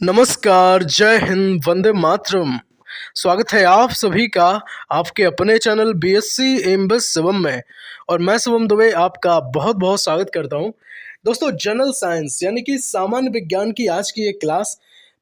नमस्कार, जय हिंद, वंदे मातरम। स्वागत है आप सभी का आपके अपने चैनल बीएससी एमबीए शिवम में। और मैं शिवम दुबे आपका बहुत बहुत स्वागत करता हूं। दोस्तों, जनरल साइंस यानी कि सामान्य विज्ञान की आज की एक क्लास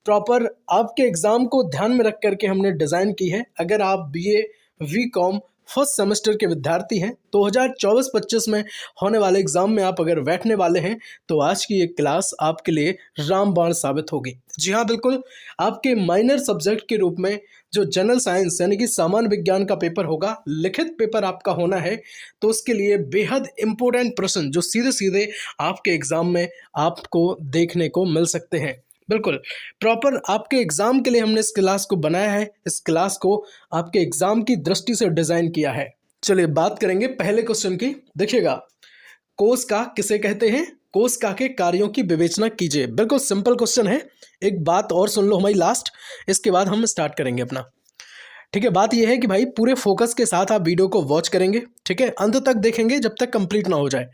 प्रॉपर आपके एग्ज़ाम को ध्यान में रख करके हमने डिज़ाइन की है। अगर आप बीए बीकॉम फर्स्ट सेमेस्टर के विद्यार्थी हैं, 2024-25 में होने वाले एग्ज़ाम में आप अगर बैठने वाले हैं तो आज की ये क्लास आपके लिए रामबाण साबित होगी। जी हाँ, बिल्कुल। आपके माइनर सब्जेक्ट के रूप में जो जनरल साइंस यानी कि सामान्य विज्ञान का पेपर होगा, लिखित पेपर आपका होना है, तो उसके लिए बेहद इम्पोर्टेंट प्रश्न जो सीधे सीधे आपके एग्ज़ाम में आपको देखने को मिल सकते हैं। बिल्कुल प्रॉपर आपके एग्ज़ाम के लिए हमने इस क्लास को बनाया है। इस क्लास को आपके एग्ज़ाम की दृष्टि से डिज़ाइन किया है। चलिए बात करेंगे पहले क्वेश्चन की। देखिएगा, कोशिका किसे कहते हैं? कोशिका के कार्यों की विवेचना कीजिए। बिल्कुल सिंपल क्वेश्चन है। एक बात और सुन लो हमारी लास्ट, इसके बाद हम स्टार्ट करेंगे अपना। ठीक है, बात यह है कि भाई पूरे फोकस के साथ आप वीडियो को वॉच करेंगे। ठीक है, अंत तक देखेंगे जब तक कंप्लीट ना हो जाए।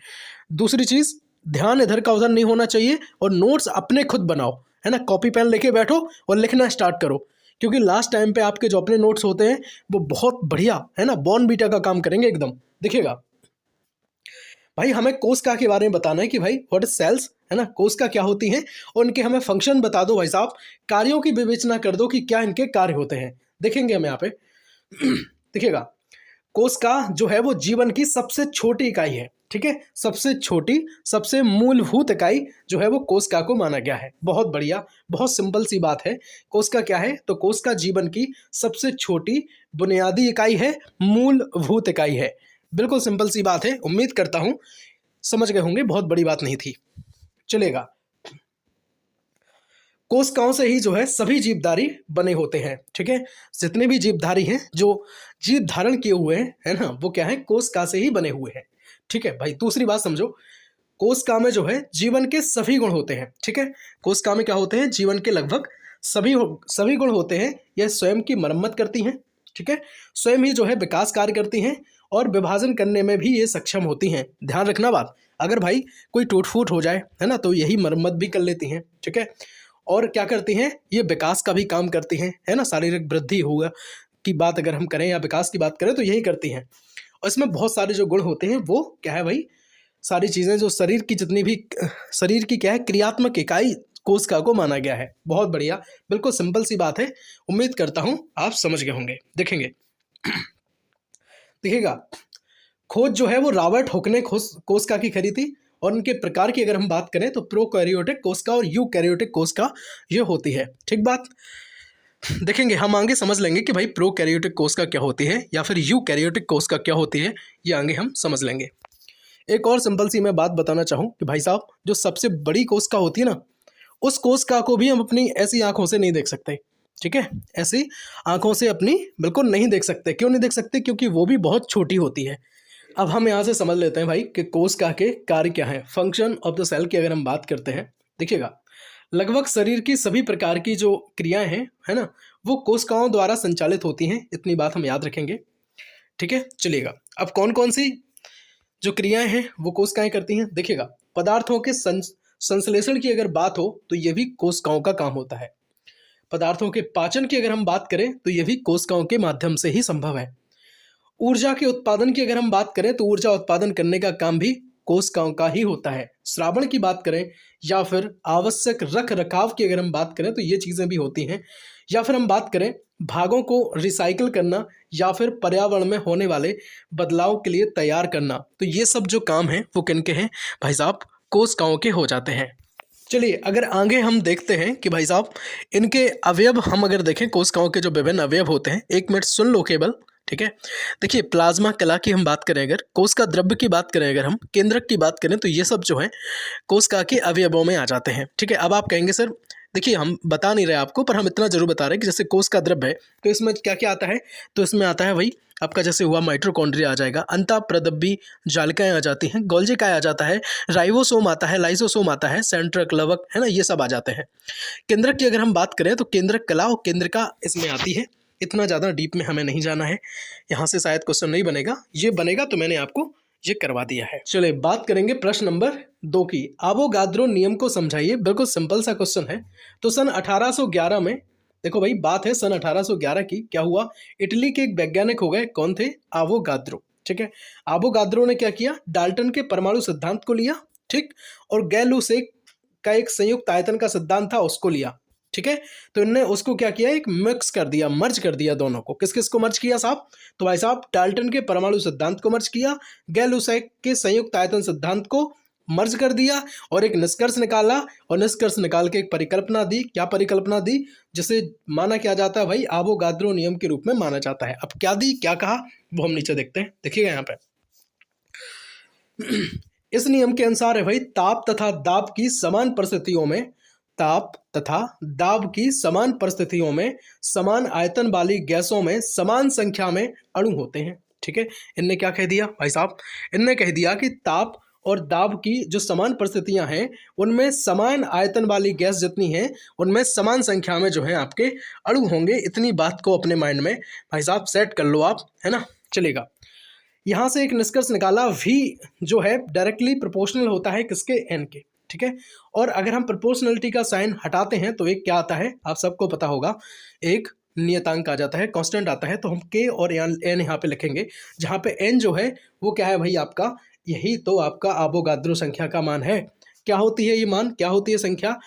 दूसरी चीज़, ध्यान इधर का उधर नहीं होना चाहिए और नोट्स अपने खुद बनाओ, है ना। कॉपी पेन लेके बैठो और लिखना स्टार्ट करो, क्योंकि लास्ट टाइम पे आपके जो अपने नोट्स होते हैं वो बहुत बढ़िया, है ना, बॉर्न बीटा का काम करेंगे एकदम। देखिएगा भाई, हमें कोशिका के बारे में बताना है कि भाई व्हाट इज सेल्स, है ना, कोशिका क्या होती हैं और उनके हमें फंक्शन बता दो भाई साहब। कार्यों की विवेचना कर दो कि क्या इनके कार्य होते हैं। देखेंगे हम यहाँ पे देखिएगा, कोशिका जो है वो जीवन की सबसे छोटी इकाई है। ठीक है, सबसे छोटी सबसे मूलभूत इकाई जो है वो कोशिका को माना गया है। बहुत बढ़िया, बहुत सिंपल सी बात है। कोशिका क्या है? तो कोशिका जीवन की सबसे छोटी बुनियादी इकाई है, मूलभूत इकाई है। बिल्कुल सिंपल सी बात है। उम्मीद करता हूं समझ गए होंगे, बहुत बड़ी बात नहीं थी। चलेगा, कोशिकाओं से ही जो है सभी जीवधारी बने होते हैं। ठीक है, जितने भी जीवधारी हैं जो जीव धारण किए हुए हैं, है ना, वो क्या है? कोशिका से ही बने हुए हैं। ठीक है भाई, दूसरी बात समझो, कोशिका में जो है जीवन के सभी गुण होते हैं। ठीक है, कोशिका में क्या होते हैं? जीवन के लगभग सभी गुण होते हैं। यह स्वयं की मरम्मत करती हैं। ठीक है, स्वयं ही जो है विकास कार्य करती हैं और विभाजन करने में भी ये सक्षम होती हैं। ध्यान रखना बात, अगर भाई कोई टूट फूट हो जाए, है ना, तो यही मरम्मत भी कर लेती हैं। ठीक है, और क्या करती हैं? ये विकास का भी काम करती हैं, है ना। शारीरिक वृद्धि होगा की बात अगर हम करें या विकास की बात करें तो यही करती हैं। और इसमें बहुत सारे जो गुण होते हैं वो क्या है भाई? सारी चीज़ें जो शरीर की जितनी भी शरीर की क्या है, क्रियात्मक इकाई कोशिका को माना गया है। बहुत बढ़िया, बिल्कुल सिंपल सी बात है। उम्मीद करता हूं आप समझ गए होंगे। देखेंगे देखिएगा, खोज जो है वो रॉबर्ट हुक ने कोशिका की करी थी। और उनके प्रकार की अगर हम बात करें तो प्रोकैरियोटिक कोशिका और यूकैरियोटिक कोशिका ये होती है। ठीक बात। देखेंगे हम आगे समझ लेंगे कि भाई प्रोकैरियोटिक कोशिका क्या होती है या फिर यूकैरियोटिक कोशिका क्या होती है, ये आगे हम समझ लेंगे। एक और सिंपल सी मैं बात बताना चाहूँ कि भाई साहब, जो सबसे बड़ी कोशिका होती है ना, उस कोशिका को भी हम अपनी ऐसी आंखों से नहीं देख सकते। ठीक है, ऐसी आंखों से अपनी बिल्कुल नहीं देख सकते। क्यों नहीं देख सकते? क्योंकि वो भी बहुत छोटी होती है। अब हम यहाँ से समझ लेते हैं भाई कि कोशिका के कार्य क्या है। फंक्शन ऑफ द सेल की अगर हम बात करते हैं, देखिएगा, लगभग शरीर की सभी प्रकार की जो क्रियाएं हैं, है ना, वो कोशिकाओं द्वारा संचालित होती हैं। इतनी बात हम याद रखेंगे। ठीक है, चलिएगा, अब कौन कौन सी जो क्रियाएं हैं वो कोशिकाएं करती हैं। देखिएगा, पदार्थों के संश्लेषण की अगर बात हो तो ये भी कोशिकाओं का काम होता है। पदार्थों के पाचन की अगर हम बात करें तो ये भी कोशिकाओं के माध्यम से ही संभव है। ऊर्जा के उत्पादन की अगर हम बात करें तो ऊर्जा उत्पादन करने का काम भी कोशिकाओं का ही होता है। श्रावण की बात करें या फिर आवश्यक रख रखाव की अगर हम बात करें तो ये चीज़ें भी होती हैं। या फिर हम बात करें भागों को रिसाइकिल करना या फिर पर्यावरण में होने वाले बदलाव के लिए तैयार करना, तो ये सब जो काम हैं वो किनके हैं भाई साहब? कोशिकाओं के हो जाते हैं। चलिए अगर आगे हम देखते हैं कि भाई साहब इनके अवयव हम अगर देखें, कोशिकाओं के जो विभिन्न अवयव होते हैं, एक मिनट सुन लो केवल। ठीक है, देखिए, प्लाज्मा कला की हम बात करें, अगर कोशिका द्रव्य की बात करें, अगर हम केंद्रक की बात करें, तो ये सब जो है कोशिका के अवयवों में आ जाते हैं। ठीक है, अब आप कहेंगे सर देखिए हम बता नहीं रहे आपको, पर हम इतना जरूर बता रहे हैं कि जैसे कोशिका द्रव्य है तो इसमें क्या क्या आता है? तो इसमें आता है भाई आपका जैसे हुआ माइटोकॉन्ड्रिया आ जाएगा, अंतःप्रदब्बी जालिकाएं आ जाती हैं, गोल्जी काय आ जाता है, राइबोसोम आता है, लाइसोसोम आता है, सेंट्रक लवक, है ना, ये सब आ जाते हैं। केंद्रक की अगर हम बात करें तो केंद्रक कला और केंद्रिका इसमें आती है। इतना ज़्यादा डीप में हमें नहीं जाना है, यहाँ से शायद क्वेश्चन नहीं बनेगा। ये बनेगा तो मैंने आपको ये करवा दिया है। चलिए बात करेंगे प्रश्न नंबर 2 की। आवोगाद्रो नियम को समझाइए। बिल्कुल सिंपल सा क्वेश्चन है। तो सन 1811 में, देखो भाई बात है सन 1811 की, क्या हुआ, इटली के एक वैज्ञानिक हो गए, कौन थे, आवोगाद्रो। ठीक है, आवोगाद्रो ने क्या किया, डाल्टन के परमाणु सिद्धांत को लिया, ठीक, और गैलुसेक का एक संयुक्त आयतन का सिद्धांत था उसको लिया। ठीक है, तो इनने उसको क्या किया, एक मिक्स कर दिया, मर्ज कर दिया दोनों को। किस किस को मर्ज किया साहब, तो भाई साहब डाल्टन के परमाणु सिद्धांत को मर्ज किया, गैलुसेक के संयुक्त आयतन सिद्धांत को मर्ज कर दिया, और एक निष्कर्ष निकाला, और निष्कर्ष निकाल के एक परिकल्पना दी। क्या परिकल्पना दी, जिसे माना क्या जाता है भाई, आवोगाद्रो नियम के रूप में माना जाता है। अब क्या दी, क्या कहा, वो हम नीचे देखते हैं, देखिएगा यहाँ पे। इस नियम के अनुसार है भाई, ताप तथा दाब की समान परिस्थितियों में, ताप तथा दाब की समान परिस्थितियों में समान आयतन वाली गैसों में समान संख्या में अणु होते हैं। ठीक है, इनने क्या कह दिया भाई साहब, इनने कह दिया कि ताप और दाब की जो समान परिस्थितियां हैं उनमें समान आयतन वाली गैस जितनी है उनमें समान संख्या में जो है आपके अणु होंगे। इतनी बात को अपने माइंड में भाई साहब सेट कर लो आप, है ना, चलेगा। यहाँ से एक निष्कर्ष निकाला, V जो है डायरेक्टली प्रोपोर्शनल होता है किसके, N के। ठीक है, और अगर हम प्रोपोर्शनलिटी का साइन हटाते हैं तो एक क्या आता है, आप सबको पता होगा, एक नियतांक आ जाता है, कांस्टेंट आता है। तो हम K और N यहाँ पे लिखेंगे, जहाँ पे N जो है वो क्या है भाई आपका, यही तो आपका आवोगाद्रो संख्या का मान है। क्या होती है ये मान, क्या होती है संख्या,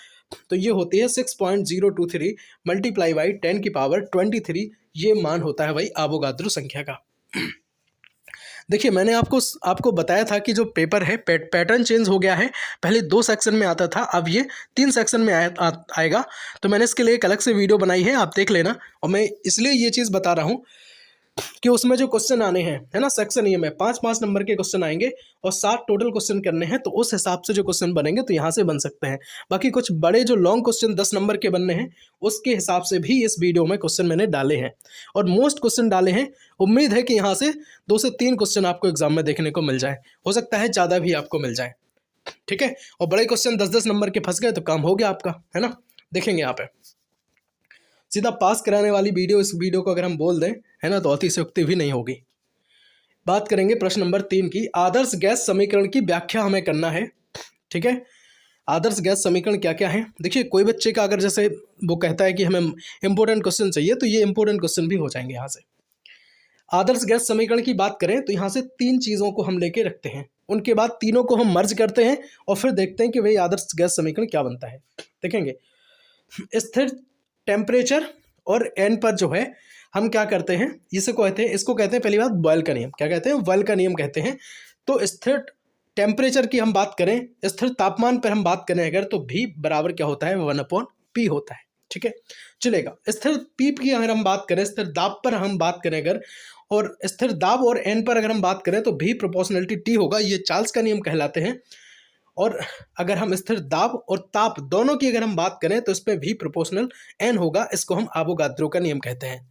तो ये होती है 6.023 मल्टीप्लाई बाई 10 की पावर 23, ये मान होता है भाई आवोगाद्रो संख्या का। देखिए मैंने आपको बताया था कि जो पेपर है पैटर्न चेंज हो गया है। पहले 2 सेक्शन में आता था, अब ये 3 सेक्शन में आएगा। तो मैंने इसके लिए एक अलग से वीडियो बनाई है, आप देख लेना। और मैं इसलिए ये चीज़ बता रहा हूँ कि उसमें जो क्वेश्चन आने हैं, है ना, सेक्शन ये में 5-5 नंबर के क्वेश्चन आएंगे और 7 टोटल क्वेश्चन करने हैं। तो उस हिसाब से जो क्वेश्चन बनेंगे तो यहाँ से बन सकते हैं। बाकी कुछ बड़े जो लॉन्ग क्वेश्चन 10 नंबर के बनने हैं उसके हिसाब से भी इस वीडियो में क्वेश्चन मैंने डाले हैं, और मोस्ट क्वेश्चन डाले हैं। उम्मीद है कि यहाँ से 2 से 3 क्वेश्चन आपको एग्जाम में देखने को मिल जाए, हो सकता है ज़्यादा भी आपको मिल जाए। ठीक है, और बड़े क्वेश्चन 10-10 नंबर के फंस गए तो काम हो गया आपका, है ना। देखेंगे यहाँ पे सीधा पास कराने वाली वीडियो, इस वीडियो को अगर हम बोल दें, है ना, तो अतिशयोक्ति भी नहीं होगी। बात करेंगे प्रश्न नंबर 3 की। आदर्श गैस समीकरण की व्याख्या हमें करना है। ठीक है, आदर्श गैस समीकरण क्या क्या है। देखिए कोई बच्चे का अगर जैसे वो कहता है कि हमें इंपॉर्टेंट क्वेश्चन चाहिए, तो ये इंपॉर्टेंट क्वेश्चन भी हो जाएंगे यहाँ से। आदर्श गैस समीकरण की बात करें तो यहाँ से 3 चीज़ों को हम लेके रखते हैं, उनके बाद तीनों को हम मर्ज करते हैं और फिर देखते हैं कि भाई आदर्श गैस समीकरण क्या बनता है। देखेंगे स्थिर टेम्परेचर और N पर जो है हम क्या करते हैं, इसको कहते हैं पहली बात बॉयल का नियम। क्या कहते हैं, बॉयल का नियम कहते हैं। तो स्थिर टेम्परेचर की हम बात करें, स्थिर तापमान पर हम बात करें अगर, तो V बराबर क्या होता है, 1/P होता है। ठीक है, चलेगा। स्थिर P की अगर हम बात करें, स्थिर दाब पर हम बात करें अगर, और स्थिर दाब और N पर अगर हम बात करें तो V प्रोपोर्शनलिटी T होगा। ये चार्ल्स का नियम कहलाते हैं। और अगर हम स्थिर दाब और ताप दोनों की अगर हम बात करें तो इसमें V प्रोपोर्शनल N होगा। इसको हम आवोगाद्रो का नियम कहते हैं।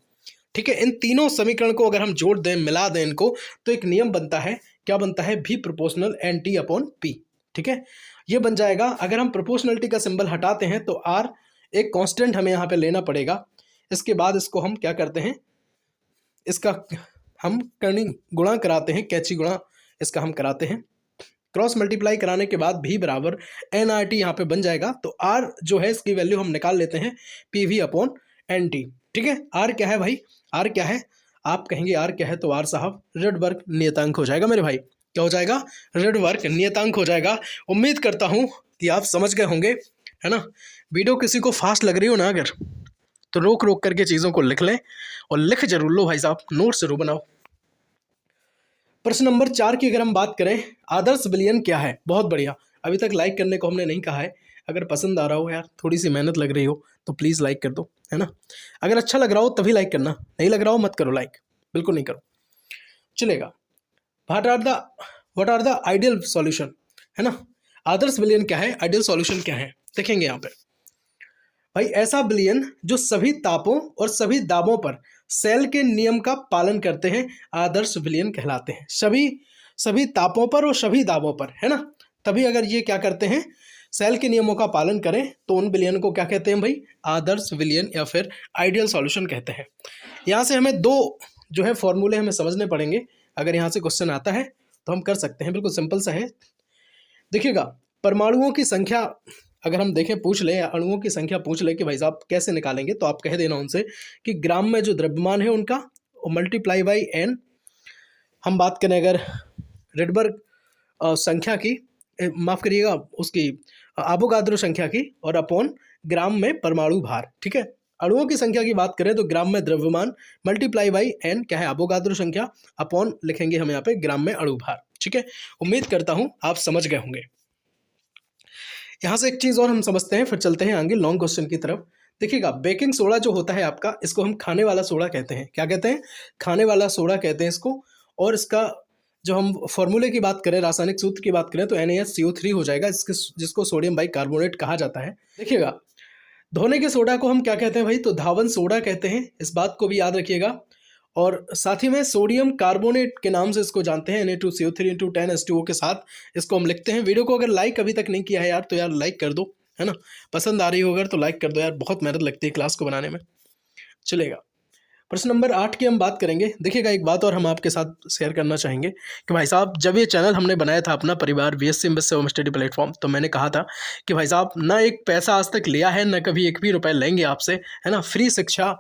ठीक है, इन तीनों समीकरण को अगर हम जोड़ दें, मिला दें इनको, तो एक नियम बनता है। क्या बनता है, V प्रोपोर्शनल NT/P। ठीक है, ये बन जाएगा। अगर हम प्रोपोर्शनलिटी का सिंबल हटाते हैं तो R एक कांस्टेंट हमें यहाँ पे लेना पड़ेगा। इसके बाद इसको हम क्या करते हैं, इसका हम कर्णी गुणा कराते हैं, कैची गुणा इसका हम कराते हैं। क्रॉस मल्टीप्लाई कराने के बाद V बराबर NRT यहाँ पे बन जाएगा। तो R जो है इसकी वैल्यू हम निकाल लेते हैं, PV/NT। ठीक है, R क्या है भाई, R क्या है, आप कहेंगे R क्या है, तो R साहब रेडबर्ग नियतांक हो जाएगा मेरे भाई। क्या हो जाएगा, रेडबर्ग नियतांक हो जाएगा। उम्मीद करता हूँ कि आप समझ गए होंगे, है ना। वीडियो किसी को फास्ट लग रही हो ना अगर, तो रोक रोक करके चीज़ों को लिख लें, और लिख जरूर लो भाई साहब, नोट जरूर बनाओ। प्रश्न नंबर 4 की अगर हम बात करें, आदर्श विलयन क्या है। बहुत बढ़िया, अभी तक लाइक करने को हमने नहीं कहा है। अगर पसंद आ रहा हो यार, थोड़ी सी मेहनत लग रही हो, तो प्लीज़ लाइक कर दो, है ना। अगर अच्छा लग रहा हो तभी लाइक करना, नहीं लग रहा हो मत करो लाइक, बिल्कुल नहीं करो, चलेगा। What are the ideal solution, है ना। आदर्श विलयन क्या है, आइडियल सॉल्यूशन क्या है, देखेंगे यहाँ पे भाई। ऐसा विलयन जो सभी तापों और सभी दाबों पर सेल के नियम का पालन करते हैं, आदर्श विलयन कहलाते हैं। सभी तापों पर और सभी दाबों पर, है ना। तभी अगर ये क्या करते हैं, सेल के नियमों का पालन करें, तो उन विलयन को क्या कहते हैं भाई, आदर्श विलयन या फिर आइडियल सॉल्यूशन कहते हैं। यहाँ से हमें 2 जो है फॉर्मूले हमें समझने पड़ेंगे। अगर यहाँ से क्वेश्चन आता है तो हम कर सकते हैं, बिल्कुल सिंपल सा है। देखिएगा, परमाणुओं की संख्या अगर हम देखें, पूछ ले, अणुओं की संख्या पूछ ले कि भाई साहब कैसे निकालेंगे, तो आप कह देना उनसे कि ग्राम में जो द्रव्यमान है उनका मल्टीप्लाई बाई एन। हम बात करें अगर रेडबर्ग संख्या की, माफ करिएगा, उसकी आवोगाद्रो संख्या की, और अपॉन ग्राम में परमाणु भार। ठीक है, अणुओं की संख्या की बात करें तो ग्राम में द्रव्यमान मल्टीप्लाई बाई एन क्या है, आवोगाद्रो संख्या, अपॉन लिखेंगे हम यहाँ पे ग्राम में अणु भार। ठीक है, उम्मीद करता हूं आप समझ गए होंगे। यहाँ से एक चीज़ और हम समझते हैं, फिर चलते हैं आगे लॉन्ग क्वेश्चन की तरफ। देखिएगा, बेकिंग सोडा जो होता है आपका, इसको हम खाने वाला सोडा कहते हैं। क्या कहते हैं? खाने वाला सोडा कहते हैं इसको। और इसका जो हम फॉर्मूले की बात करें, रासायनिक सूत्र की बात करें, तो NaSCO3 हो जाएगा, जिसको सोडियम बाइकार्बोनेट कहा जाता है। देखिएगा, धोने के सोडा को हम क्या कहते हैं भाई, तो धावन सोडा कहते हैं, इस बात को भी याद रखिएगा। और साथ ही में सोडियम कार्बोनेट के नाम से इसको जानते हैं, Na2CO3 × 10H2O के साथ इसको हम लिखते हैं। वीडियो को अगर लाइक अभी तक नहीं किया है यार, तो यार लाइक कर दो, है ना। पसंद आ रही हो अगर तो लाइक कर दो यार, बहुत मेहनत लगती है क्लास को बनाने में। चलेगा, प्रश्न नंबर 8 की हम बात करेंगे। देखिएगा, एक बात और हम आपके साथ शेयर करना चाहेंगे कि भाई साहब, जब ये चैनल हमने बनाया था अपना परिवार BSc MBS home study platform, तो मैंने कहा था कि भाई साहब, ना एक पैसा आज तक लिया है, ना कभी एक भी रुपये लेंगे आपसे, है ना। फ्री शिक्षा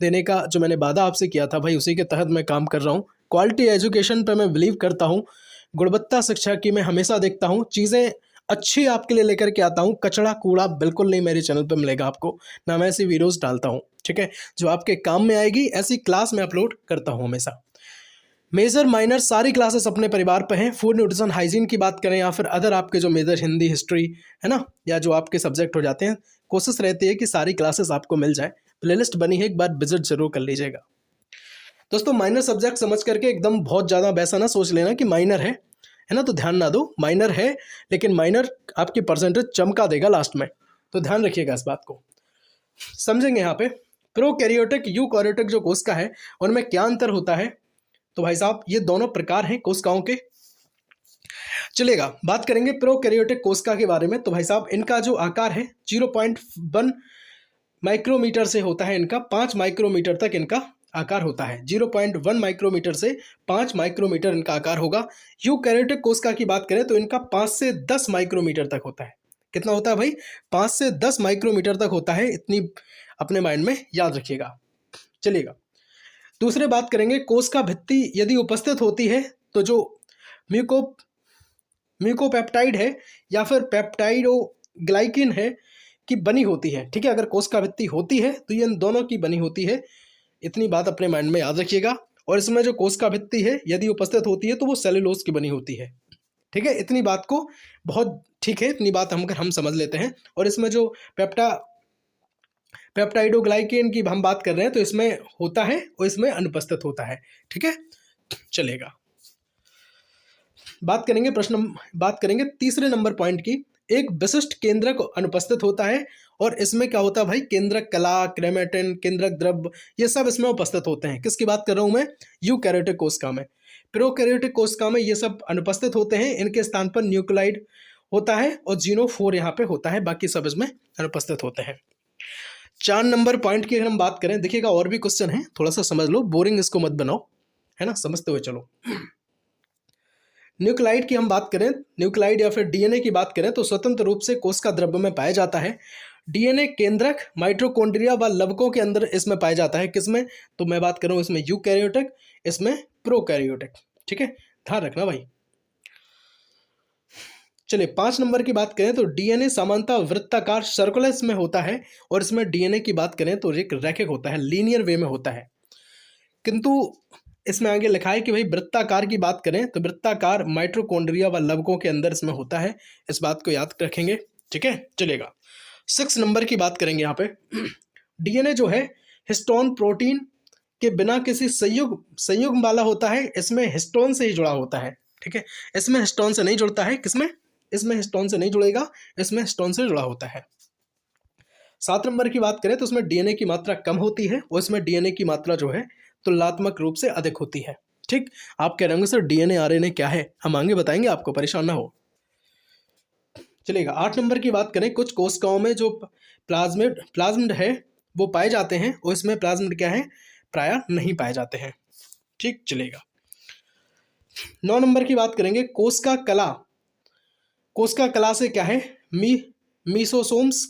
देने का जो मैंने वादा आपसे किया था भाई, उसी के तहत मैं काम कर रहा हूँ। क्वालिटी एजुकेशन पे मैं बिलीव करता हूँ, गुणवत्ता शिक्षा की मैं हमेशा देखता हूँ, चीज़ें अच्छी आपके लिए लेकर के आता हूँ। कचड़ा कूड़ा बिल्कुल नहीं मेरे चैनल पे मिलेगा आपको, ना मैं ऐसी वीडियोस डालता हूँ। ठीक है, जो आपके काम में आएगी ऐसी क्लास मैं अपलोड करता हूँ हमेशा। मेजर माइनर सारी क्लासेस अपने परिवार पे हैं। फूड न्यूट्रिशन हाइजीन की बात करें या फिर अदर आपके जो मेजर हिंदी हिस्ट्री है ना, या जो आपके सब्जेक्ट हो जाते हैं, कोशिश रहती है कि सारी क्लासेस आपको मिल जाए। प्लेलिस्ट बनी है, एक बार विजिट जरूर कर लीजिएगा। दोस्तों, माइनर सब्जेक्ट समझ करके एकदम बहुत ज़्यादा वैसा ना सोच लेना कि माइनर है ना, तो ध्यान ना दो, माइनर है, लेकिन माइनर आपकी परसेंटेज चमका देगा लास्ट में, तो ध्यान रखिएगा इस बात को। समझेंगे यहाँ पे प्रोकैरियोटिक यूकैरियोटिक जो कोशिका है उनमें क्या अंतर होता है। तो भाई साहब, ये दोनों प्रकार हैं कोशिकाओं के। चलेगा, बात करेंगे प्रोकैरियोटिक कोशिका के बारे में। तो भाई साहब, इनका जो आकार है 0.1 माइक्रोमीटर से होता है, इनका 5 माइक्रोमीटर तक इनका आकार होता है। 0.1 माइक्रोमीटर से 5 माइक्रोमीटर इनका आकार होगा। यूकैरियोटिक कोशिका की बात करें तो इनका 5 से 10 माइक्रोमीटर तक होता है। कितना होता है भाई? 5 से 10 माइक्रोमीटर तक होता है, इतनी अपने माइंड में याद रखिएगा। चलिएगा, दूसरे बात करेंगे, कोशिका भित्ति यदि उपस्थित होती है तो जो म्यूकोपेप्टाइड है या फिर पेप्टाइडोग्लाइकिन है की बनी होती है। ठीक है, अगर कोशिका भित्ति होती है तो ये इन दोनों की बनी होती है, इतनी बात अपने माइंड में याद रखिएगा। और इसमें जो कोशिका भित्ति है यदि उपस्थित होती है तो वो सेलुलोज की बनी होती है। ठीक है, इतनी बात को बहुत ठीक है, इतनी बात हम समझ लेते हैं। और इसमें जो पेप्टाइडोग्लाइकेन की हम बात कर रहे हैं तो इसमें होता है और इसमें अनुपस्थित होता है। ठीक है, चलेगा, बात करेंगे तीसरे नंबर पॉइंट की। एक विशिष्ट केंद्रक अनुपस्थित होता है और इसमें क्या होता है भाई, केंद्रक कला, क्रेमेटिन, केंद्रक द्रव्य, ये सब इसमें उपस्थित होते हैं। किसकी बात कर रहा हूं मैं? यूकैरियोटिक कोशिका में। प्रोकैरियोटिक कोशिका में ये सब अनुपस्थित होते हैं, इनके स्थान पर न्यूक्लियोलाइड होता है और जीनोफोर यहाँ पे होता है, बाकी सब इसमें अनुपस्थित होते हैं। 4 नंबर पॉइंट की अगर हम बात करें, देखिएगा और भी क्वेश्चन है, थोड़ा सा समझ लो, बोरिंग इसको मत बनाओ, है ना, समझते हुए चलो। न्यूक्लाइड की हम बात करें, न्यूक्लाइड या फिर डीएनए की बात करें तो स्वतंत्र रूप से कोशिका द्रव्य में पाया जाता है। डीएनए केंद्रक, माइटोकॉन्ड्रिया व लवकों के अंदर इसमें पाया जाता है। किसमें? तो मैं बात कर रहा हूं इसमें यूकैरियोटिक, इसमें प्रोकैरियोटिक। ठीक है, ध्यान रखना भाई। चलिए, 5 नंबर की बात करें तो डीएनए सामान्यतः वृत्ताकार सर्कुलस में होता है और इसमें डीएनए की बात करें तो एक रैखिक होता है, लीनियर वे में होता है। किंतु इसमें आगे लिखा है कि भाई वृत्ताकार की बात करें तो वृत्ताकार माइटोकॉन्ड्रिया व लवकों के अंदर इसमें होता है, इस बात को याद रखेंगे। ठीक है, चलेगा, 6 नंबर की बात करेंगे यहाँ पे। डीएनए जो है हिस्टोन प्रोटीन के बिना किसी संयुग्म वाला होता है, इसमें हिस्टोन से ही जुड़ा होता है। ठीक है, इसमें हिस्टोन से नहीं जुड़ता है, किसमें? इसमें हिस्टोन से नहीं जुड़ेगा, इसमें हिस्टोन से जुड़ा होता है। 7 नंबर की बात करें तो उसमें डीएनए की मात्रा कम होती है और इसमें डीएनए की मात्रा जो है तुलनात्मक रूप से अधिक होती है। ठीक, आप कह रहे होंगे सर डीएनए आरएनए क्या है, हम आगे बताएंगे आपको, परेशान ना हो। चलेगा, 8 नंबर की बात करें, कुछ कोशिकाओं में जो प्लाज्मिड है वो पाए जाते हैं और इसमें प्लाज्मिड क्या है, प्रायः नहीं पाए जाते हैं। ठीक, चलेगा, 9 नंबर की बात करेंगे, कोशिका कला। कोशिका कला से क्या है, मीसोसोम्स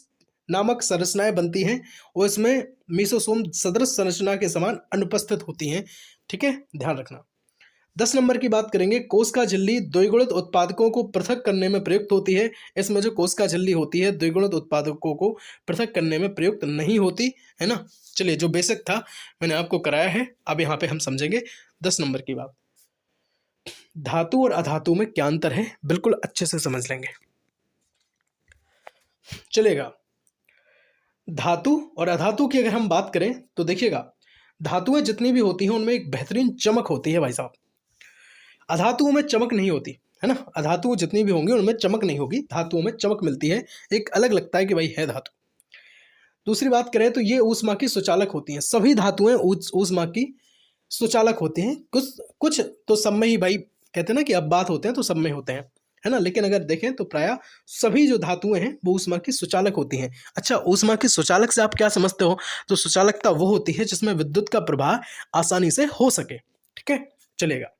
नामक संरचनाएं बनती हैं और इसमें मीसोसोम सदृश संरचना के समान अनुपस्थित होती हैं। ठीक है, ध्यान रखना। 10 नंबर की बात करेंगे, कोशिका झिल्ली द्विगुणित उत्पादकों को पृथक करने में प्रयुक्त होती है। इसमें जो कोशिका झिल्ली होती है द्विगुणित उत्पादकों को पृथक करने में प्रयुक्त नहीं होती है ना। चलिए, जो बेसिक था मैंने आपको कराया है, अब यहाँ पे हम समझेंगे 10 नंबर की बात। धातु और अधातु में क्या अंतर है, बिल्कुल अच्छे से समझ लेंगे, चलेगा। धातु और अधातु की अगर हम बात करें तो देखिएगा, धातुएं जितनी भी होती हैं उनमें एक बेहतरीन चमक होती है भाई साहब, अधातुओं में चमक नहीं होती है ना। अधातु जितनी भी होंगी उनमें चमक नहीं होगी, धातुओं में चमक मिलती है, एक अलग लगता है कि भाई है धातु। दूसरी बात करें तो ये ऊष्मा की सुचालक होती हैं, सभी धातुएं ऊष्मा की सुचालक होती हैं। कुछ कुछ तो सब में ही भाई कहते हैं ना कि अब बात होते हैं तो सब में होते हैं, है ना, लेकिन अगर देखें तो प्रायः सभी जो धातुएं हैं वो ऊष्मा की सुचालक होती हैं। अच्छा, ऊष्मा की सुचालक से आप क्या समझते हो, तो सुचालकता वो होती है जिसमें विद्युत का प्रवाह आसानी से हो सके। ठीक है, चलेगा।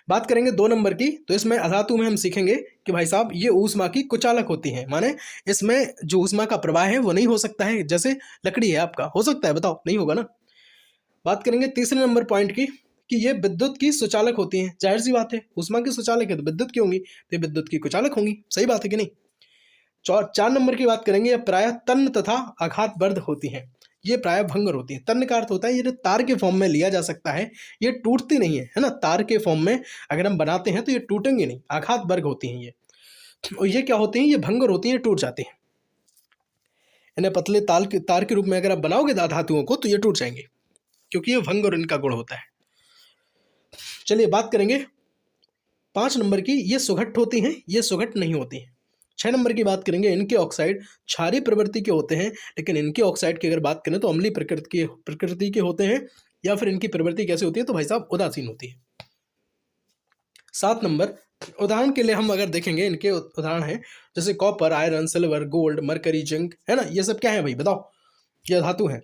बात करेंगे 2 नंबर की, तो इसमें अधातु में हम सीखेंगे कि भाई साहब ये ऊष्मा की कुचालक होती हैं, माने इसमें जो ऊष्मा का प्रवाह है वो नहीं हो सकता है, जैसे लकड़ी है आपका, हो सकता है, बताओ, नहीं होगा ना। बात करेंगे तीसरे नंबर पॉइंट की, कि ये विद्युत की सुचालक होती हैं। जाहिर सी बात है, ऊष्मा की सुचालक है तो विद्युत की होंगी, तो ये विद्युत की कुचालक होंगी, सही बात है कि नहीं। 4 नंबर की बात करेंगे, ये प्रायः तन्न तथा आघातवर्ध होती हैं, ये प्रायः भंगर होती है। तन्न का अर्थ होता है ये जो तार के फॉर्म में लिया जा सकता है, ये टूटती नहीं है ना, तार के फॉर्म में अगर हम बनाते हैं तो ये टूटेंगे नहीं, आघातवर्ग होती हैं ये। और ये क्या होती हैं, ये भंगर होती हैं, टूट जाती हैं। इन्हें पतले तार के रूप में अगर आप बनाओगे धातुओं को तो ये टूट जाएंगे, क्योंकि ये भंगर इनका गुण होता है। चलिए, बात करेंगे 5 नंबर की, ये सुघट होती हैं, ये सुघट नहीं होती हैं। 6 नंबर की बात करेंगे, इनके ऑक्साइड क्षारीय प्रवृत्ति के होते हैं, लेकिन इनके ऑक्साइड की अगर बात करें तो अम्लीय प्रकृति के होते हैं, या फिर इनकी प्रवृत्ति कैसे होती है, तो भाई साहब उदासीन होती है। 7 नंबर, उदाहरण के लिए हम अगर देखेंगे, इनके उदाहरण हैं जैसे copper, iron, silver, gold, mercury, zinc, है ना, ये सब क्या है भाई, बताओ, ये धातु है।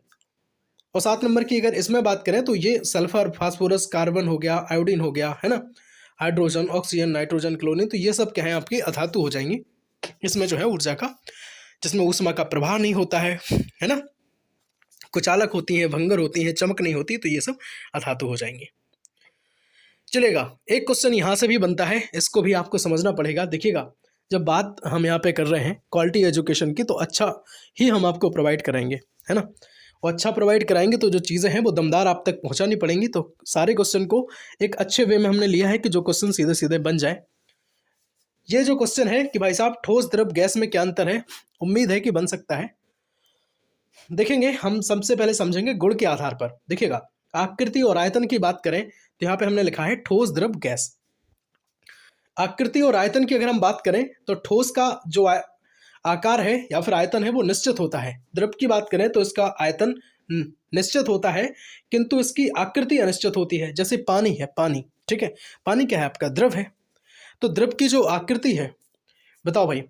और 7 नंबर की अगर इसमें बात करें तो ये सल्फर, फास्फोरस, कार्बन हो गया, आयोडीन हो गया, है ना, हाइड्रोजन, ऑक्सीजन, नाइट्रोजन, क्लोरीन, तो ये सब क्या है आपकी अधातु हो जाएंगी। इसमें जो है ऊर्जा का, जिसमें ऊष्मा का प्रवाह नहीं होता है ना, कुचालक होती हैं, भंगर होती हैं, चमक नहीं होती, तो ये सब अधातु हो जाएंगे। चलेगा, एक क्वेश्चन यहाँ से भी बनता है, इसको भी आपको समझना पड़ेगा। देखिएगा, जब बात हम यहाँ पे कर रहे हैं क्वालिटी एजुकेशन की, तो अच्छा ही हम आपको प्रोवाइड कराएंगे, है ना, और अच्छा प्रोवाइड कराएंगे तो जो चीज़ें हैं वो दमदार आप तक पहुँचानी पड़ेंगी। तो सारे क्वेश्चन को एक अच्छे वे में हमने लिया है कि जो क्वेश्चन सीधे सीधे बन जाए। ये जो क्वेश्चन है कि भाई साहब ठोस, द्रव, गैस में क्या अंतर है, उम्मीद है कि बन सकता है। देखेंगे, हम सबसे पहले समझेंगे गुण के आधार पर। देखिएगा, आकृति और आयतन की बात करें तो यहाँ पे हमने लिखा है ठोस, द्रव, गैस। आकृति और आयतन की अगर हम बात करें तो ठोस का जो आकार है या फिर आयतन है वो निश्चित होता है। द्रव की बात करें तो इसका आयतन निश्चित होता है, किंतु इसकी आकृति अनिश्चित होती है। जैसे पानी है, पानी, ठीक है, पानी क्या है आपका, द्रव है, तो द्रव की जो आकृति है, बताओ भाई,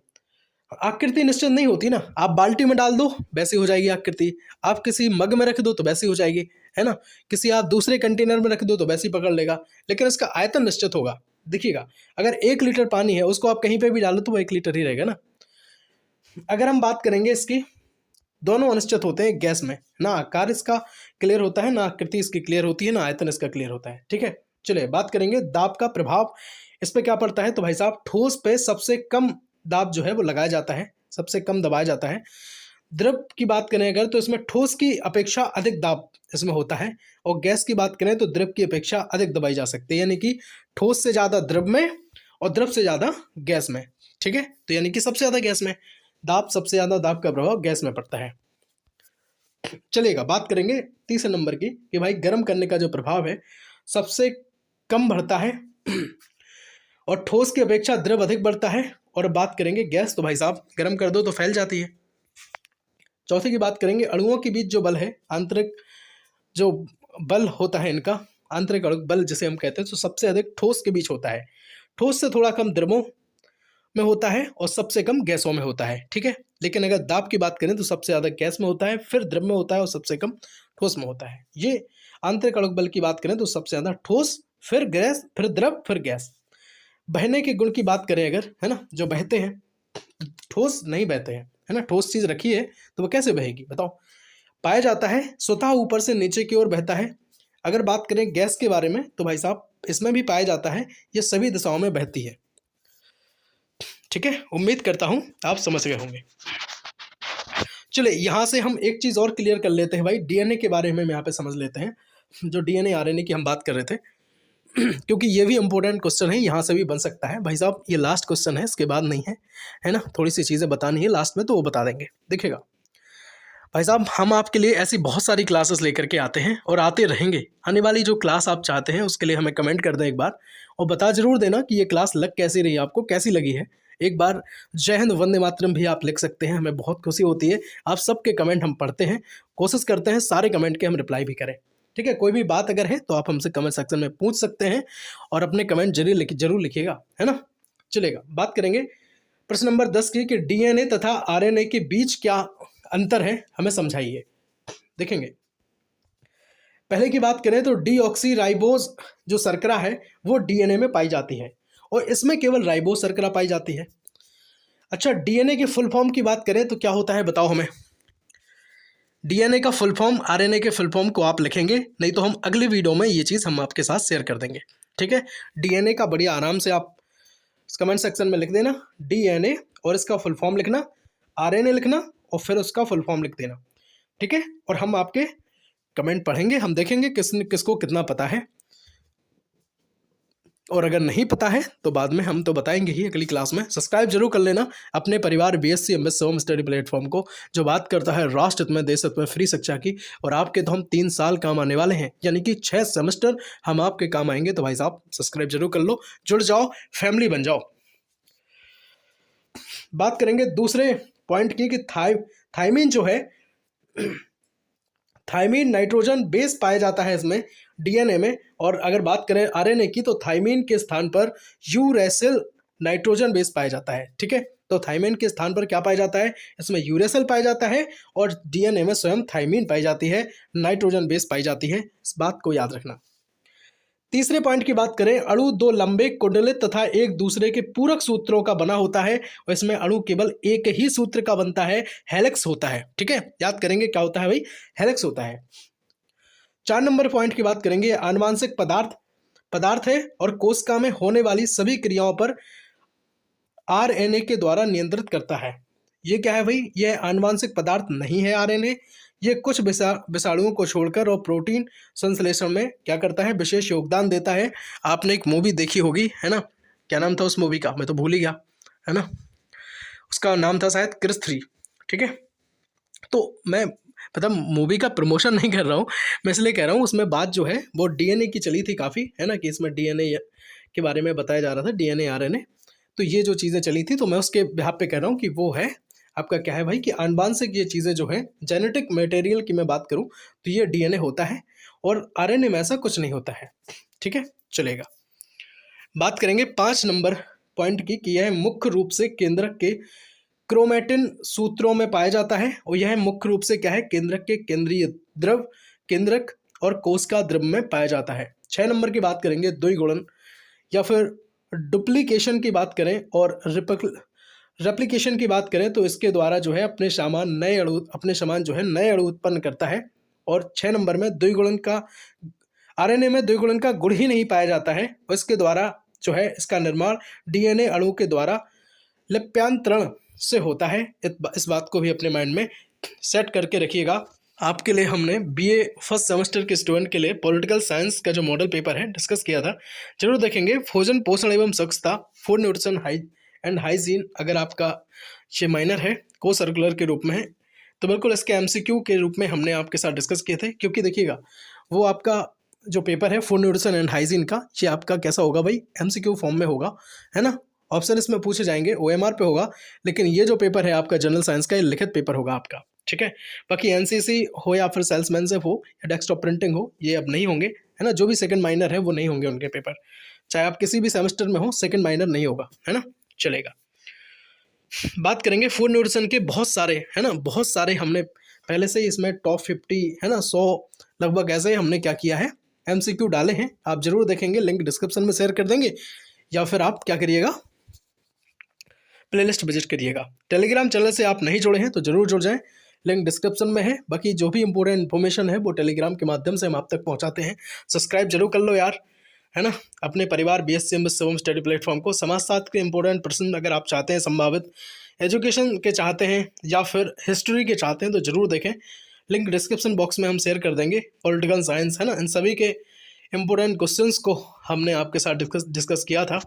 आकृति निश्चित नहीं होती ना। आप बाल्टी में डाल दो वैसी हो जाएगी आकृति, आप किसी मग में रख दो तो वैसी हो जाएगी, है ना, किसी आप दूसरे कंटेनर में रख दो तो वैसी पकड़ लेगा, लेकिन इसका आयतन निश्चित होगा। देखिएगा, अगर 1 लीटर पानी है उसको आप कहीं पे भी डालो तो वो 1 लीटर ही रहेगा ना। अगर हम बात करेंगे इसकी, दोनों अनिश्चित होते हैं गैस में, ना आकार इसका क्लियर होता है, ना आकृति इसकी क्लियर होती है, ना आयतन इसका क्लियर होता है। ठीक है, चलिए बात करेंगे दाब का प्रभाव, इस पे क्या पड़ता है, तो भाई साहब ठोस पे सबसे कम दाब जो है वो लगाया जाता है, सबसे कम दबाया जाता है। द्रव की बात करें अगर तो इसमें ठोस की अपेक्षा अधिक दाब इसमें होता है, और गैस की बात करें तो द्रव की अपेक्षा अधिक दबाई जा सकती है, यानी कि ठोस से ज़्यादा द्रव में और द्रव से ज़्यादा गैस में। ठीक है, तो यानी कि सबसे ज़्यादा गैस में दाब, सबसे ज़्यादा दाब का प्रभाव गैस में पड़ता है। चलिएगा, बात करेंगे तीसरे नंबर की कि भाई गर्म करने का जो प्रभाव है सबसे कम बढ़ता है और ठोस की अपेक्षा द्रव अधिक बढ़ता है। और बात करेंगे गैस, तो भाई साहब गर्म कर दो तो फैल जाती है। चौथे की बात करेंगे अणुओं के बीच जो बल है, आंतरिक जो बल होता है इनका, आंतरिक अणु बल जिसे हम कहते हैं, तो सबसे अधिक ठोस के बीच होता है, ठोस से थोड़ा कम द्रवों में होता है और सबसे कम गैसों में होता है। ठीक है, लेकिन अगर दाब की बात करें तो सबसे ज़्यादा गैस में होता है, फिर द्रव में होता है और सबसे कम ठोस में होता है। ये आंतरिक अणु बल की बात करें तो सबसे ज़्यादा ठोस फिर गैस, फिर द्रव, फिर गैस। बहने के गुण की बात करें अगर, है ना, जो बहते हैं, ठोस नहीं बहते हैं, है ना, ठोस चीज रखी है तो वो कैसे बहेगी बताओ। पाया जाता है स्वतः ऊपर से नीचे की ओर बहता है। अगर बात करें गैस के बारे में तो भाई साहब इसमें भी पाया जाता है, ये सभी दिशाओं में बहती है। ठीक है, उम्मीद करता हूं आप समझ गए होंगे। चलिए यहां से हम एक चीज और क्लियर कर लेते हैं भाई, डीएनए के बारे में हम यहाँ पे समझ लेते हैं, जो डीएनए आरएनए की हम बात कर रहे थे। क्योंकि ये भी इंपॉर्टेंट क्वेश्चन है, यहाँ से भी बन सकता है भाई साहब, ये लास्ट क्वेश्चन है, इसके बाद नहीं है, है ना, थोड़ी सी चीज़ें बतानी है लास्ट में तो वो बता देंगे, देखिएगा भाई साहब। हम आपके लिए ऐसी बहुत सारी क्लासेस लेकर के आते हैं और आते रहेंगे। आने वाली जो क्लास आप चाहते हैं उसके लिए हमें कमेंट कर दें एक बार, और बता जरूर देना कि ये क्लास लग कैसी रही, आपको कैसी लगी है। एक बार जय हिंद वंदे मातरम भी आप लिख सकते हैं, हमें बहुत खुशी होती है। आप सबके कमेंट हम पढ़ते हैं, कोशिश करते हैं सारे कमेंट के हम रिप्लाई भी करें। ठीक है, कोई भी बात अगर है तो आप हमसे कमेंट सेक्शन में पूछ सकते हैं और अपने कमेंट जरूर लिखिएगा, है ना। चलेगा, बात करेंगे प्रश्न नंबर 10 की, कि डीएनए तथा आरएनए के बीच क्या अंतर है, हमें समझाइए। देखेंगे, पहले की बात करें तो डीऑक्सीराइबोज जो शर्करा है वो डीएनए में पाई जाती है, और इसमें केवल राइबोज शर्करा पाई जाती है। अच्छा, डीएनए के फुल फॉर्म की बात करें तो क्या होता है बताओ हमें। डीएनए का फुल फॉर्म, आरएनए के फुल फॉर्म को आप लिखेंगे, नहीं तो हम अगली वीडियो में ये चीज़ हम आपके साथ शेयर कर देंगे। ठीक है, डीएनए का बढ़िया आराम से आप कमेंट सेक्शन में लिख देना डीएनए, और इसका फुल फॉर्म लिखना, आरएनए लिखना, और फिर उसका फुल फॉर्म लिख देना। ठीक है, और हम आपके कमेंट पढ़ेंगे, हम देखेंगे किसको कितना पता है, और अगर नहीं पता है तो बाद में हम तो बताएंगे ही अगली क्लास में। सब्सक्राइब जरूर कर लेना अपने परिवार BSc MS Shivam study platform को, जो बात करता है राष्ट्र हित में, देश हित में, फ्री शिक्षा की। और आपके तो हम 3 साल काम आने वाले हैं, यानी कि 6 सेमेस्टर हम आपके काम आएंगे। तो भाई साहब सब्सक्राइब जरूर कर लो, जुड़ जाओ, फैमिली बन जाओ। बात करेंगे दूसरे पॉइंट की, कि थायमीन जो है, थायमीन नाइट्रोजन बेस पाया जाता है इसमें डीएनए में। और अगर बात करें आरएनए की तो थायमीन के स्थान पर यूरेसिल नाइट्रोजन बेस पाया जाता है। ठीक है, तो थायमीन के स्थान पर क्या पाया जाता है, इसमें यूरेसिल पाया जाता है, और डीएनए में स्वयं थायमीन पाई जाती है, नाइट्रोजन बेस पाई जाती है, इस बात को याद रखना। तीसरे पॉइंट की बात करें, अणु 2 लंबे कुंडलित तथा एक दूसरे के पूरक सूत्रों का बना होता है, और इसमें अणु केवल एक ही सूत्र का बनता है, हेलिक्स होता है। ठीक है, याद करेंगे क्या होता है भाई, हेलिक्स होता है। 4 नंबर पॉइंट की बात करेंगे, आनुवांशिक पदार्थ है और कोशिका में होने वाली सभी क्रियाओं पर आरएनए के द्वारा नियंत्रित करता है। ये क्या है भाई, यह आनुवांशिक पदार्थ नहीं है आरएनए, ये कुछ विषाणुओं को छोड़कर और प्रोटीन संश्लेषण में क्या करता है, विशेष योगदान देता है। आपने एक मूवी देखी होगी, है ना, क्या नाम था उस मूवी का, मैं तो भूल ही गया, है ना, उसका नाम था शायद क्रिस 3। ठीक है, तो मैं पता मूवी का प्रमोशन नहीं कर रहा हूँ, मैं इसलिए कह रहा हूँ उसमें बात जो है वो डीएनए की चली थी काफ़ी, है ना, कि इसमें डीएनए के बारे में बताया जा रहा था, डीएनए आरएनए। तो ये जो चीज़ें चली थी तो मैं उसके बिहाफ पे कह रहा हूँ कि वो है आपका क्या है भाई, कि आनुवांशिक ये चीज़ें जो है, जेनेटिक मटेरियल की मैं बात करूँ तो ये डीएनए होता है, और आरएनए में ऐसा कुछ नहीं होता है। ठीक है, चलेगा। बात करेंगे 5 नंबर पॉइंट की, कि यह मुख्य रूप से केंद्रक के क्रोमैटिन सूत्रों में पाया जाता है, और यह मुख्य रूप से क्या है, केंद्रक के केंद्रीय द्रव, केंद्रक और कोशिका द्रव में पाया जाता है। 6 नंबर की बात करेंगे, द्विगुणन या फिर डुप्लीकेशन की बात करें और रेप्लिकेशन की बात करें तो इसके द्वारा जो है अपने समान जो है नए अणु उत्पन्न करता है। और 6 नंबर में द्विगुणन का, आरएनए में द्विगुणन का गुण ही नहीं पाया जाता है, और इसके द्वारा जो है इसका निर्माण डीएनए अणु के द्वारा लिप्यांतरण से होता है। इस बात को भी अपने माइंड में सेट करके रखिएगा। आपके लिए हमने बीए फर्स्ट सेमेस्टर के स्टूडेंट के लिए पॉलिटिकल साइंस का जो मॉडल पेपर है डिस्कस किया था, जरूर देखेंगे। भोजन पोषण एवं स्वच्छता, फूड न्यूट्रिशन एंड हाइजीन, अगर आपका ये माइनर है को सर्कुलर के रूप में है तो बिल्कुल इसके एमसीक्यू के रूप में हमने आपके साथ डिस्कस किए थे। क्योंकि देखिएगा वो आपका जो पेपर है फूड न्यूट्रिशन एंड हाइजीन का, ये आपका कैसा होगा भाई, एमसीक्यू फॉर्म में होगा, है ना, ऑप्शन इसमें पूछे जाएंगे, ओएमआर पे होगा। लेकिन ये जो पेपर है आपका जनरल साइंस का, ये लिखित पेपर होगा आपका। ठीक है, बाकी एनसीसी हो या फिर सेल्समैनशिप हो या डेस्कटॉप प्रिंटिंग हो, ये अब नहीं होंगे, है ना, जो भी सेकंड माइनर है वो नहीं होंगे उनके पेपर, चाहे आप किसी भी सेमेस्टर में हो, सेकंड माइनर नहीं होगा, है ना, चलेगा। बात करेंगे फूड न्यूट्रिशन के बहुत सारे, है ना, बहुत सारे हमने पहले से ही इसमें टॉप 50, है ना, 100 लगभग ऐसे हमने क्या किया है, MCQ डाले हैं, आप ज़रूर देखेंगे, लिंक डिस्क्रिप्शन में शेयर कर देंगे, या फिर आप क्या करिएगा, प्लेलिस्ट विजिट करिएगा। टेलीग्राम चैनल से आप नहीं जुड़े हैं तो ज़रूर जुड़ जाएं, लिंक डिस्क्रिप्शन में है। बाकी जो भी इंपॉर्टेंट इन्फॉर्मेशन है वो टेलीग्राम के माध्यम से हम आप तक पहुंचाते हैं। सब्सक्राइब जरूर कर लो यार, है ना, अपने परिवार BSc MS Shivam study platform को। समाजशास्त्र के इंपॉर्टेंट प्रश्न अगर आप चाहते हैं, संभावित एजुकेशन के चाहते हैं या फिर हिस्ट्री के चाहते हैं तो ज़रूर देखें, लिंक डिस्क्रिप्शन बॉक्स में हम शेयर कर देंगे। पॉलिटिकल साइंस, है ना, इन सभी के इम्पोर्टेंट क्वेश्चंस को हमने आपके साथ डिस्कस किया था।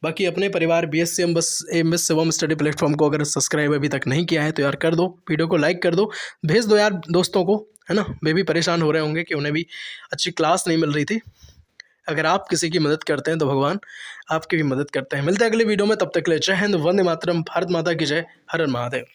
बाकी अपने परिवार BSc MS Shivam study platform को अगर सब्सक्राइब अभी तक नहीं किया है तो यार कर दो, वीडियो को लाइक कर दो, भेज दो यार दोस्तों को, है ना। वे भी परेशान हो रहे होंगे कि उन्हें भी अच्छी क्लास नहीं मिल रही थी। अगर आप किसी की मदद करते हैं तो भगवान आपकी भी मदद करते हैं। मिलते हैं अगले वीडियो में, तब तक के लिए जय हिंद, वंदे मातरम, भारत माता की जय, हर हर महादेव।